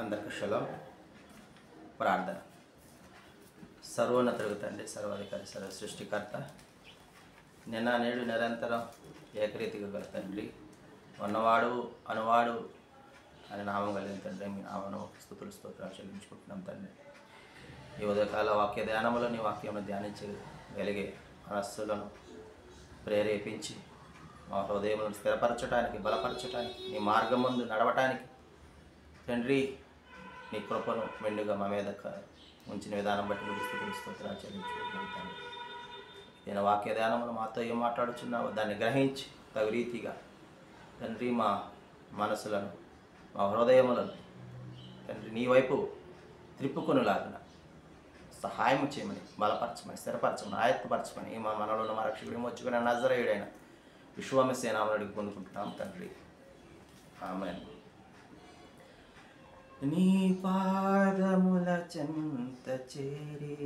అందరికి షలోం. ప్రార్థన. సర్వోన్నతుడు తండ్రి, సర్వాధికారి, సర్వ సృష్టికర్త, నిన్న నేడు నిరంతరం ఏకరీతిగా గల తండ్రి, ఉన్నవాడు అనువాడు అని నామం కలిగిన తండ్రి, మీ నామను స్తుతులు స్తోత్రాలు చెల్లించుకుంటున్నాం తండ్రి. ఈ ఉదయకాల వాక్య ధ్యానంలో నీ వాక్యం ధ్యానించగలిగే మనస్సులను ప్రేరేపించి మా హృదయములను స్థిరపరచడానికి, బలపరచడానికి, నీ మార్గం ముందు నడవటానికి తండ్రి నీ కృపను మెండుగా మా మీద ఉంచిన విధానం బట్టి మీరు స్తుతులు స్తోత్రాలు చెల్లించుకుంటున్నాం తండ్రి. నేను వాక్య ధ్యానంలో మాతో ఏం మాట్లాడుచున్నావో దాన్ని గ్రహించి తగు రీతిగా తండ్రి మా మనసులను, మా హృదయములను తండ్రి నీ వైపు త్రిప్పుకొనులాగున సహాయం చేయమని, బలపరచమని, స్థిరపరచమని, ఆయత్తపరచమని మా మనలో ఉన్న మా రక్షకుడు వచ్చుకున్న నజరేయుడైన విశ్వామిశే నామమున అడిగి పొందుకుంటున్నాం తండ్రి. ఆమేన్. నీ పాదముల చెంత చేరి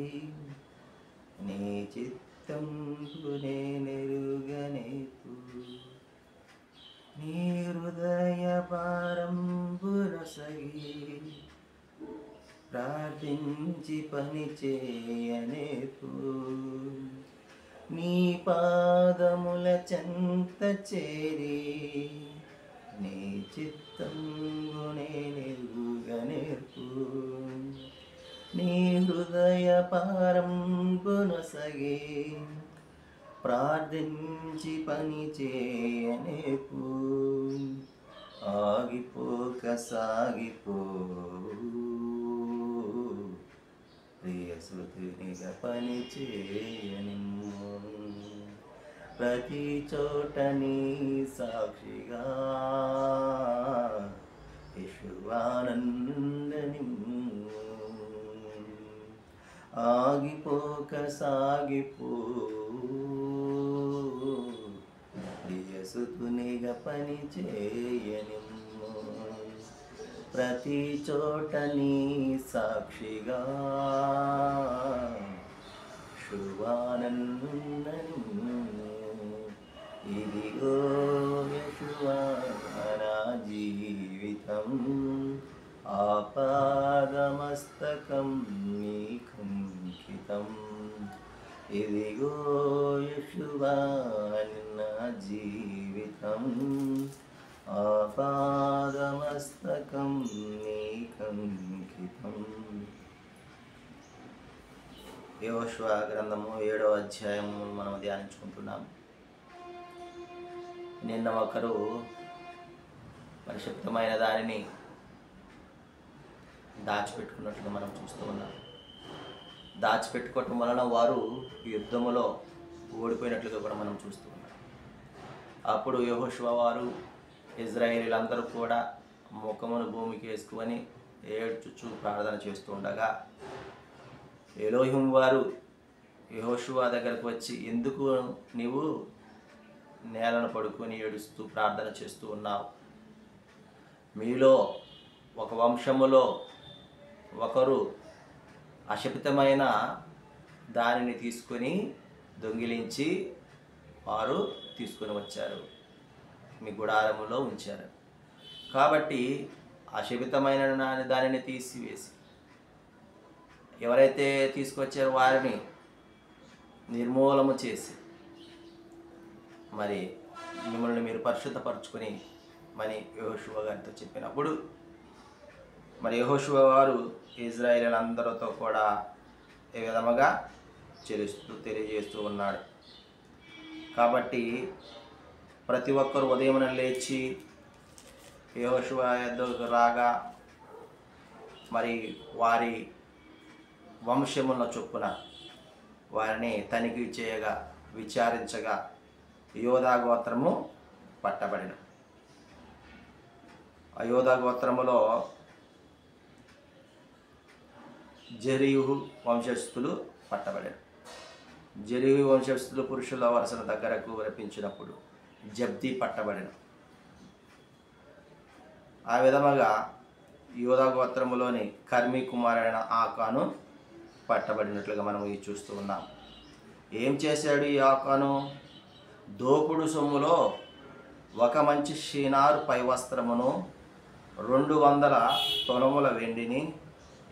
నీ చిత్తంబునే నెరుగనేపు, నీ హృదయ భారంబునొసగి ప్రార్థించి పని చేయనేపు, నీ పాదముల చెంత చేరి నీ చిత్తంబునే నెరుగనేపు, నీ హృదయ పారంబునొసగి ప్రార్థించి పని చేయనేపు, ఆగిపోక సాగిపో ప్రియ శృతినిగా పని చేయనిమ్ము, ప్రతి చోట నీ సాక్షిగా యేషువానందనిమ్ము, ఆగిపోక సాగిపో ప్రియసుతునిగా పని చేయనిమ్ము, ప్రతి చోట నీ సాక్షిగా శుభానందనిమ్ము, ఇదిగో యేషువా నా జీవితం, ఆపాదమస్తకం నీకంకితం, ఇదిగో యేషువా నా జీవితం, ఆపాదమస్తకం నీకంకితం. యెహోషువ గ్రంథము 7వ అధ్యాయము మనం ధ్యానించుకుంటున్నాం. నిన్న ఒకరు పరిశుద్ధమైన దానిని దాచిపెట్టుకున్నట్లుగా మనం చూస్తూ ఉన్నాం. దాచిపెట్టుకోవటం వలన వారు యుద్ధములో ఓడిపోయినట్లుగా కూడా మనం చూస్తూ ఉన్నాం. అప్పుడు యెహోషువ వారు ఇజ్రాయేలీలందరూ కూడా ముఖమును భూమికి వేసుకొని ఏడ్చుచు ప్రార్థన చేస్తూ ఉండగా ఎలోహిం వారు యెహోషువ దగ్గరకు వచ్చి, ఎందుకు నీవు నేలను పడుకొని ఏడుస్తూ ప్రార్థన చేస్తూ ఉన్నావు? మీలో ఒక వంశములో ఒకరు అశపితమైన దానిని తీసుకొని దొంగిలించి వారు తీసుకొని వచ్చారు, మీ గుడారములో ఉంచారు. కాబట్టి అశపితమైన దానిని తీసివేసి ఎవరైతే తీసుకొచ్చారో వారిని నిర్మూలము చేసి మరి మిమ్మల్ని మీరు పరిశుద్ధపరచుకొని మరి యెహోషువ గారితో చెప్పినప్పుడు మరి యెహోషువ వారు ఇజ్రాయేలీలందరితో కూడా ఏ విధముగా తెలియజేస్తూ ఉన్నాడు. కాబట్టి ప్రతి ఒక్కరు ఉదయమున లేచి యెహోషువ యొద్దకు రాగా మరి వారి వంశముల చొప్పున వారిని తనిఖీ చేయగా విచారించగా యోధా గోత్రము పట్టబడిన. ఆ యోధా గోత్రములో జెరీహు వంశస్థులు పట్టబడిన. జెరీహు వంశస్థులు పురుషుల వరుసల దగ్గరకు రప్పించినప్పుడు జబ్ది పట్టబడిన. ఆ విధముగా యోధా గోత్రములోని కర్మీ కుమారుడైన ఆకాను పట్టబడినట్లుగా మనం ఇది చూస్తూ ఉన్నాం. ఏం చేశాడు ఈ ఆకాను? దోపుడు సొమ్ములో ఒక మంచి షీనారు పై వస్త్రమును 200 తులముల వెండిని,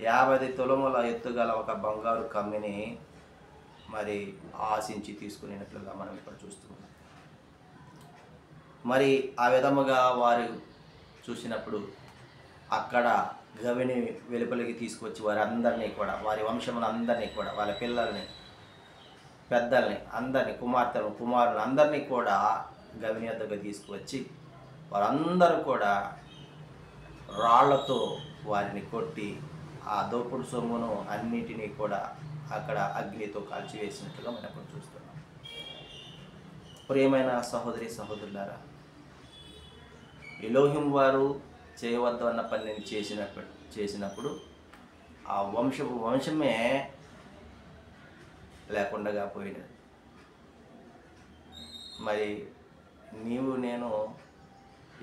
50 తులముల ఎత్తుగల ఒక బంగారు కమ్మిని మరి ఆశించి తీసుకునేటట్లుగా మనం ఇక్కడ చూస్తున్నాం. మరి ఆ విధముగా వారు చూసినప్పుడు అక్కడ గవిని వెలుపలికి తీసుకొచ్చి వారందరినీ కూడా, వారి వంశములందరినీ కూడా, వాళ్ళ పిల్లల్ని, పెద్దల్ని, అందరినీ, కుమారులను అందరినీ కూడా గవిని వద్దకు తీసుకువచ్చి వారందరూ కూడా రాళ్లతో వారిని కొట్టి ఆ దోపుడు సొమ్మును అన్నిటినీ కూడా అక్కడ అగ్నితో కాల్చివేసినట్లుగా మనం ఇప్పుడు చూస్తున్నాం. ప్రియమైన సహోదరి సహోదరులారా, ఎలోహిం వారు చేయవద్దు అన్న పనిని చేసినప్పుడు ఆ వంశమే లేకుండా పోయినది. మరి నీవు నేను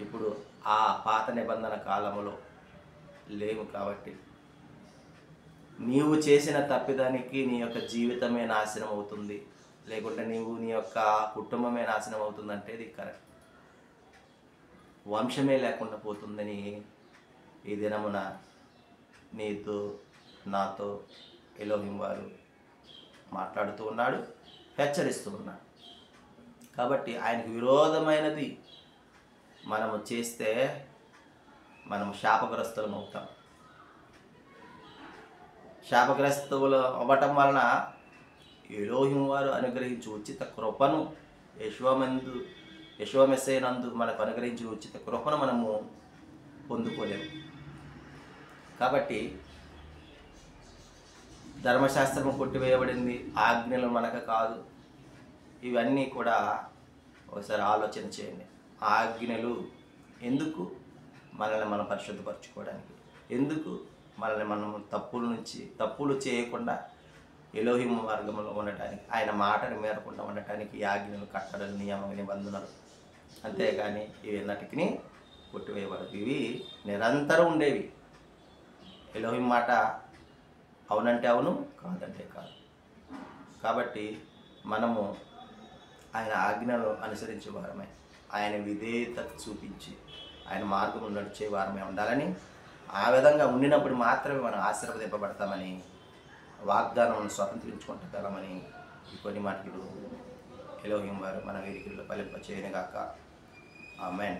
ఇప్పుడు ఆ పాత నిబంధన కాలంలో లేవు కాబట్టి నీవు చేసిన తప్పిదానికి నీ యొక్క జీవితమే నాశనం అవుతుంది, లేకుంటే నీ యొక్క కుటుంబమే నాశనం అవుతుందంటే ఇది కరెక్ట్. వంశమే లేకుండా పోతుందని ఈ దినమున నీతో నాతో ఎలోహిం వారు మాట్లాడుతూ ఉన్నాడు, హెచ్చరిస్తూ ఉన్నాడు. కాబట్టి ఆయనకు విరోధమైనది మనము చేస్తే మనం శాపగ్రస్తులం అవుతాం. శాపగ్రస్తులు అవ్వటం వలన ఎలోహిం వారు అనుగ్రహించి ఉచిత కృపను యెషోవా-మెస్సీయనందు మనకు అనుగ్రహించిన ఉచిత కృపను మనము పొందుకోలేము. కాబట్టి ధర్మశాస్త్రము కొట్టివేయబడింది, ఆజ్ఞలు మనకు కాదు. ఇవన్నీ కూడా ఒకసారి ఆలోచన చేయండి. ఆజ్ఞలు ఎందుకు? మనల్ని మనం పరిశుద్ధపరచుకోవడానికి. ఎందుకు? మనల్ని మనం తప్పులు చేయకుండా ఎలోహిం మార్గంలో ఉండటానికి, ఆయన మాటను మేరకుండా ఉండటానికి ఈ ఆజ్ఞలు, కట్టడలు, నియమ నిబంధనలు. అంతేగాని ఇవి ఎన్నటికీ కొట్టివేయబడదు. ఇవి నిరంతరం ఉండేవి. ఎలోహిం మాట అవునంటే అవును, కాదంటే కాదు. కాబట్టి మనము ఆయన ఆజ్ఞలు అనుసరించే వారమే, ఆయన విధేయత చూపించి ఆయన మార్గం నడిచే వారమే ఉండాలని, ఆ విధంగా ఉండినప్పుడు మాత్రమే మనం ఆశీర్వదింపబడతామని, వాగ్దానం స్వతంత్రించుకుంటామని ఈ కొన్ని మాటలు ఎలోహిం వారు మన వీరికిలో ఫలింప చేయనుగాక. ఆమేన్.